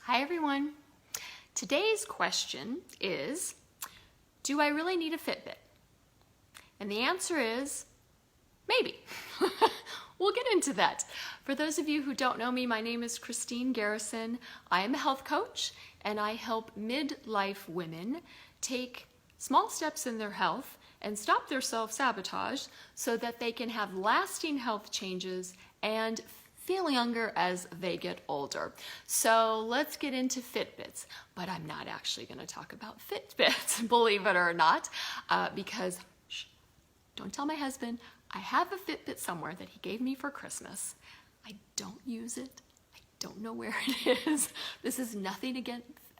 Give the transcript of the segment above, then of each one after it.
Hi everyone. Today's question is, do I really need a Fitbit? And the answer is, maybe. We'll get into that. For those of you who don't know me, my name is Christine Garrison. I am a health coach and I help midlife women take small steps in their health and stop their self-sabotage so that they can have lasting health changes and feel younger as they get older. So let's get into Fitbits, but I'm not actually going to talk about Fitbits, believe it or not, because don't tell my husband, I have a Fitbit somewhere that he gave me for Christmas. I don't use it. I don't know where it is. This is nothing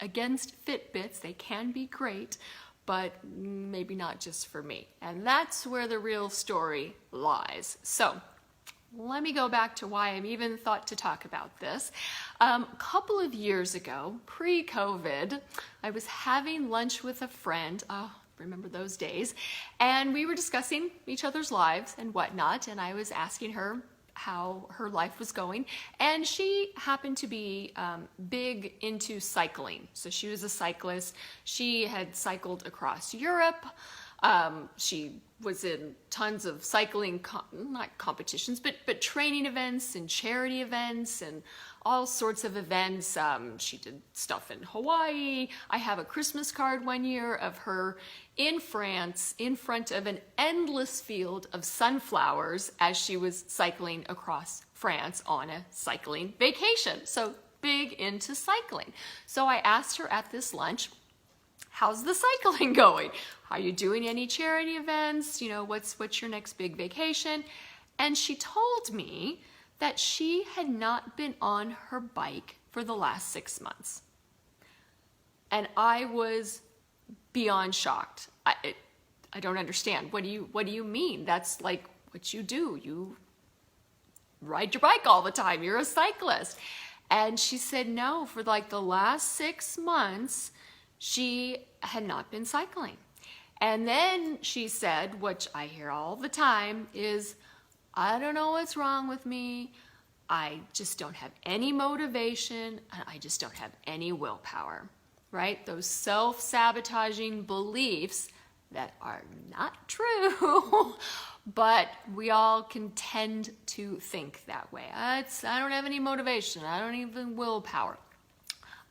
against Fitbits. They can be great, but maybe not just for me. And that's where the real story lies. So let me go back to why I'm even thought to talk about this. A couple of years ago, pre-COVID, I was having lunch with a friend. Remember those days? And we were discussing each other's lives and whatnot, and I was asking her how her life was going, and she happened to be big into cycling. So she was a cyclist. She had cycled across Europe. She was in tons of cycling, not competitions, but training events and charity events and all sorts of events. She did stuff in Hawaii. I have a Christmas card one year of her in France in front of an endless field of sunflowers as she was cycling across France on a cycling vacation. So big into cycling. So I asked her at this lunch, how's the cycling going? Are you doing any charity events? You know, what's your next big vacation? And she told me that she had not been on her bike for the last 6 months. And I was beyond shocked. I don't understand. What do you mean? That's like what you do. You ride your bike all the time. You're a cyclist. And she said no, for like the last 6 months, she had not been cycling. And then she said, which I hear all the time, is, I don't know what's wrong with me. I just don't have any motivation. And I just don't have any willpower, right? Those self-sabotaging beliefs that are not true, but we all can tend to think that way. I don't have any motivation. I don't even willpower.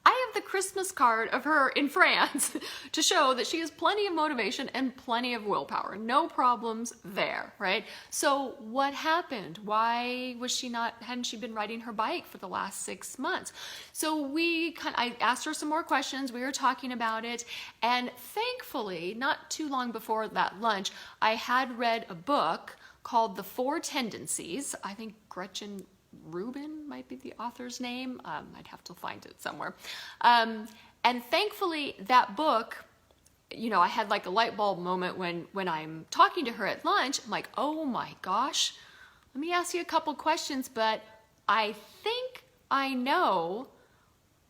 I have the Christmas card of her in France to show that she has plenty of motivation and plenty of willpower. No problems there, right? So what happened? Why was hadn't she been riding her bike for the last 6 months? So I asked her some more questions. We were talking about it. And thankfully, not too long before that lunch, I had read a book called The 4 Tendencies. I think Gretchen Rubin might be the author's name. I'd have to find it somewhere. And thankfully that book, you know, I had like a light bulb moment when I'm talking to her at lunch. I'm like, oh my gosh, let me ask you a couple questions, but I think I know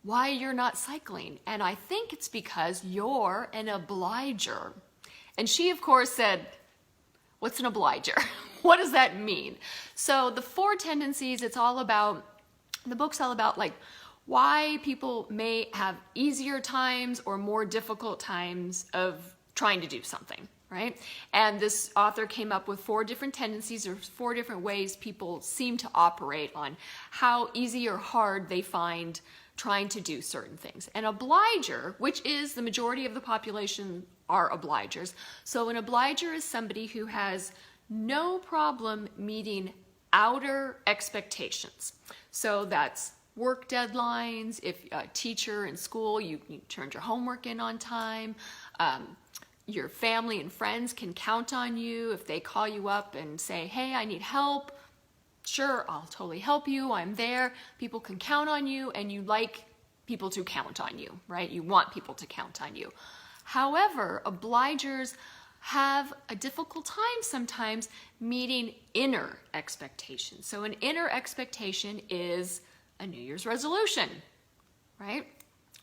why you're not cycling. And I think it's because you're an obliger. And she, of course, said, what's an obliger? What does that mean? So the 4 tendencies, the book's all about like why people may have easier times or more difficult times of trying to do something, right? And this author came up with 4 different tendencies or 4 different ways people seem to operate on how easy or hard they find trying to do certain things. An obliger, which is the majority of the population are obligers. So an obliger is somebody who has no problem meeting outer expectations. So that's work deadlines. If a teacher in school, you turned your homework in on time. Your family and friends can count on you. If they call you up and say, hey, I need help, sure, I'll totally help you. I'm there. People can count on you, and you like people to count on you, right? You want people to count on you. However, obligers have a difficult time sometimes meeting inner expectations. So an inner expectation is a New Year's resolution, right?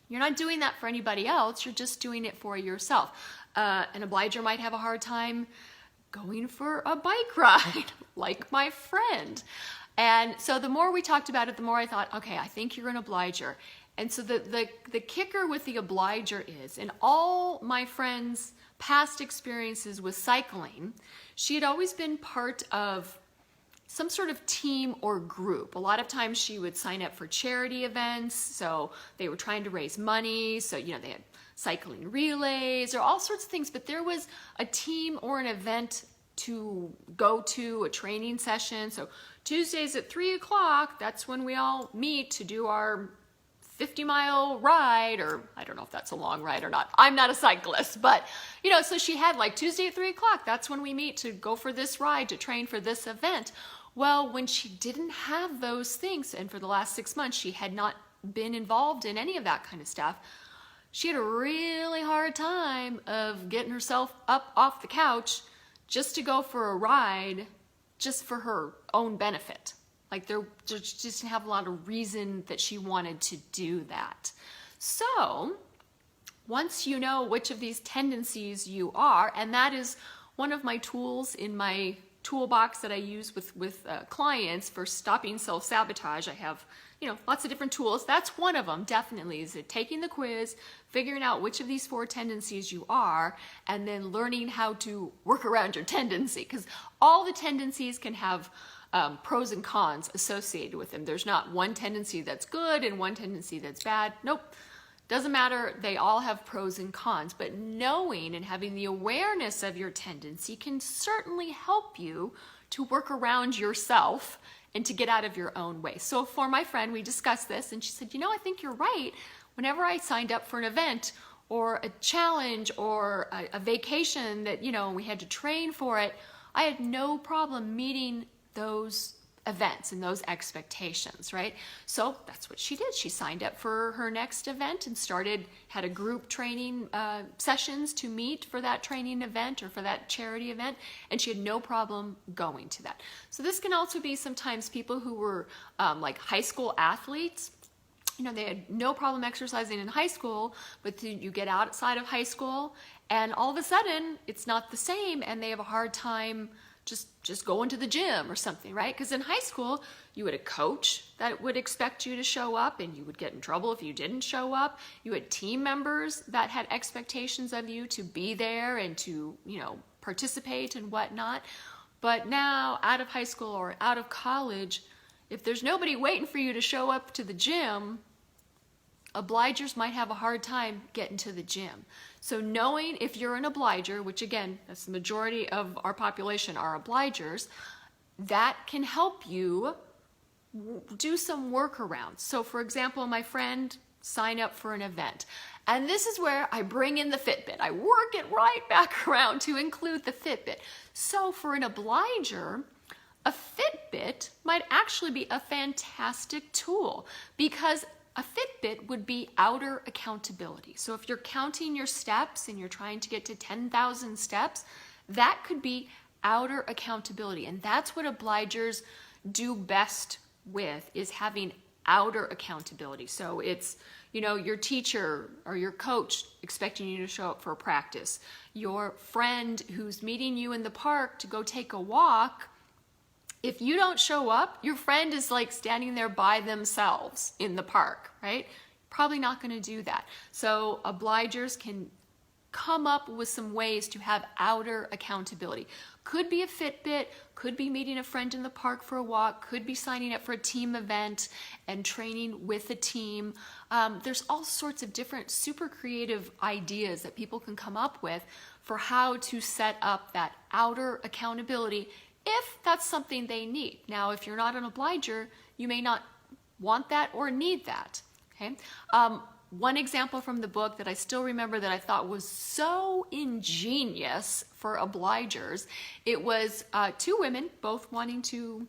You're not doing that for anybody else. You're just doing it for yourself. An obliger might have a hard time going for a bike ride, like my friend. And so the more we talked about it, the more I thought, okay, I think you're an obliger. And so the kicker with the obliger is, in all my friends' past experiences with cycling, she had always been part of some sort of team or group. A lot of times she would sign up for charity events, so they were trying to raise money, so they had cycling relays or all sorts of things, but there was a team or an event to go to, a training session. So Tuesdays at 3 o'clock, that's when we all meet to do our 50-mile ride, or I don't know if that's a long ride or not. I'm not a cyclist, but so she had like Tuesday at 3 o'clock, that's when we meet to go for this ride, to train for this event. Well, when she didn't have those things, and for the last 6 months, she had not been involved in any of that kind of stuff, she had a really hard time of getting herself up off the couch just to go for a ride, just for her own benefit. Like there just didn't have a lot of reason that she wanted to do that. So once you know which of these tendencies you are, and that is one of my tools in my toolbox that I use with clients for stopping self-sabotage. I have lots of different tools. That's one of them, definitely, is it taking the quiz, figuring out which of these 4 tendencies you are, and then learning how to work around your tendency, because all the tendencies can have pros and cons associated with them. There's not one tendency that's good and one tendency that's bad. Nope. Doesn't matter. They all have pros and cons, but knowing and having the awareness of your tendency can certainly help you to work around yourself and to get out of your own way. So for my friend, we discussed this, and she said, I think you're right. Whenever I signed up for an event or a challenge or a vacation that, we had to train for it, I had no problem meeting those events and those expectations, right? So that's what she did. She signed up for her next event and had a group training sessions to meet for that training event or for that charity event, and she had no problem going to that. So this can also be sometimes people who were like high school athletes. They had no problem exercising in high school, but you get outside of high school and all of a sudden it's not the same, and they have a hard time just going to the gym or something, right? Because in high school, you had a coach that would expect you to show up, and you would get in trouble if you didn't show up. You had team members that had expectations of you to be there and to, participate and whatnot. But now, out of high school or out of college, if there's nobody waiting for you to show up to the gym, obligers might have a hard time getting to the gym. So knowing if you're an obliger, which again, that's the majority of our population are obligers, that can help you do some workarounds. So for example, my friend signed up for an event, and this is where I bring in the Fitbit. I work it right back around to include the Fitbit. So for an obliger, a Fitbit might actually be a fantastic tool, because a Fitbit would be outer accountability. So if you're counting your steps and you're trying to get to 10,000 steps, that could be outer accountability. And that's what obligers do best with, is having outer accountability. So it's, your teacher or your coach expecting you to show up for a practice, your friend who's meeting you in the park to go take a walk. If you don't show up, your friend is like standing there by themselves in the park, right? Probably not going to do that. So obligers can come up with some ways to have outer accountability. Could be a Fitbit, could be meeting a friend in the park for a walk, could be signing up for a team event and training with a team. There's all sorts of different super creative ideas that people can come up with for how to set up that outer accountability, if that's something they need. Now, if you're not an obliger, you may not want that or need that, okay? One example from the book that I still remember that I thought was so ingenious for obligers, it was 2 women, both wanting to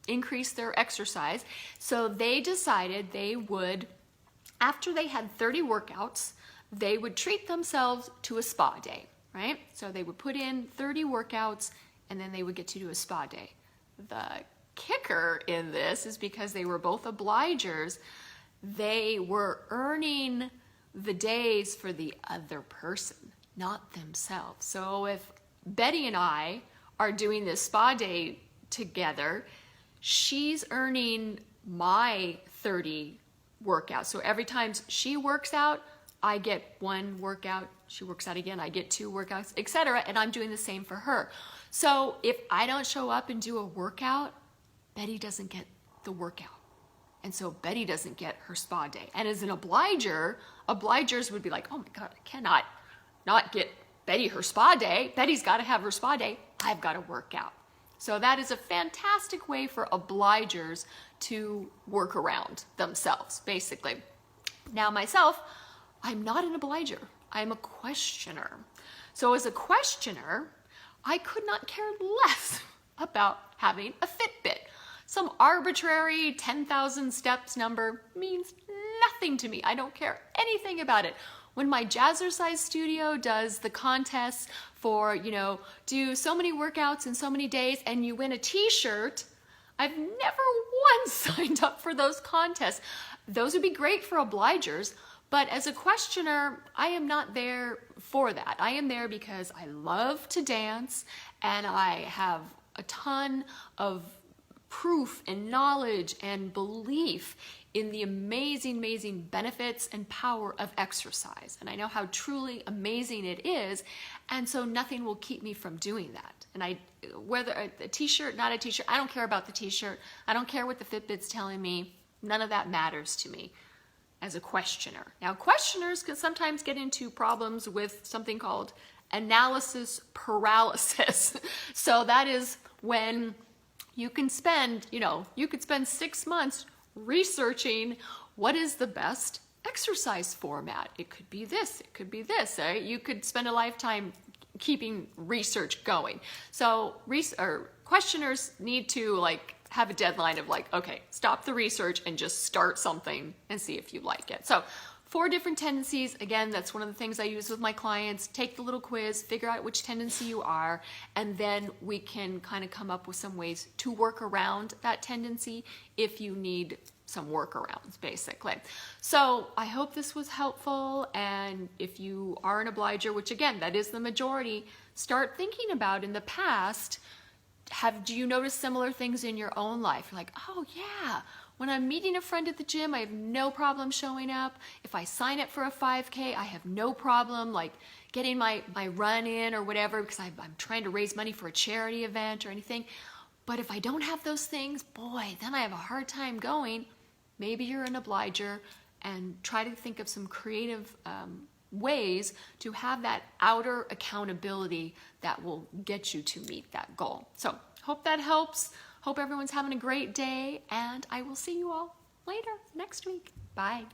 increase their exercise. So they decided they would, after they had 30 workouts, they would treat themselves to a spa day, right? So they would put in 30 workouts, and then they would get to do a spa day. The kicker in this is, because they were both obligers, they were earning the days for the other person, not themselves. So if Betty and I are doing this spa day together, she's earning my 30 workouts. So every time she works out, I get 1 workout. She works out again, I get 2 workouts, etc. And I'm doing the same for her. So if I don't show up and do a workout, Betty doesn't get the workout. And so Betty doesn't get her spa day. And as an obliger, obligers would be like, oh my God, I cannot not get Betty her spa day. Betty's got to have her spa day. I've got to work out. So that is a fantastic way for obligers to work around themselves, basically. Now myself, I'm not an obliger. I'm a questioner. So as a questioner, I could not care less about having a Fitbit. Some arbitrary 10,000 steps number means nothing to me. I don't care anything about it. When my Jazzercise studio does the contests for, do so many workouts in so many days and you win a t-shirt, I've never once signed up for those contests. Those would be great for obligers, but as a questioner, I am not there for that. I am there because I love to dance and I have a ton of proof and knowledge and belief in the amazing, amazing benefits and power of exercise. And I know how truly amazing it is. And so nothing will keep me from doing that. And whether a t-shirt, not a t-shirt, I don't care about the t-shirt. I don't care what the Fitbit's telling me. None of that matters to me as a questioner. Now, questioners can sometimes get into problems with something called analysis paralysis. So that is when you can spend, you could spend 6 months researching what is the best exercise format. It could be this, it could be this. Right? You could spend a lifetime keeping research going. So questioners need to have a deadline of okay, stop the research and just start something and see if you like it. So 4 different tendencies. Again, that's one of the things I use with my clients. Take the little quiz, figure out which tendency you are, and then we can kind of come up with some ways to work around that tendency if you need some workarounds, basically. So I hope this was helpful, and if you are an obliger, which again, that is the majority, start thinking about in the past, do you notice similar things in your own life? You're like, oh yeah, when I'm meeting a friend at the gym, I have no problem showing up. If I sign up for a 5K, I have no problem getting my run in or whatever because I'm trying to raise money for a charity event or anything. But if I don't have those things, boy, then I have a hard time going. Maybe you're an obliger, and try to think of some creative ways to have that outer accountability that will get you to meet that goal. So hope that helps. Hope everyone's having a great day, and I will see you all later next week. Bye.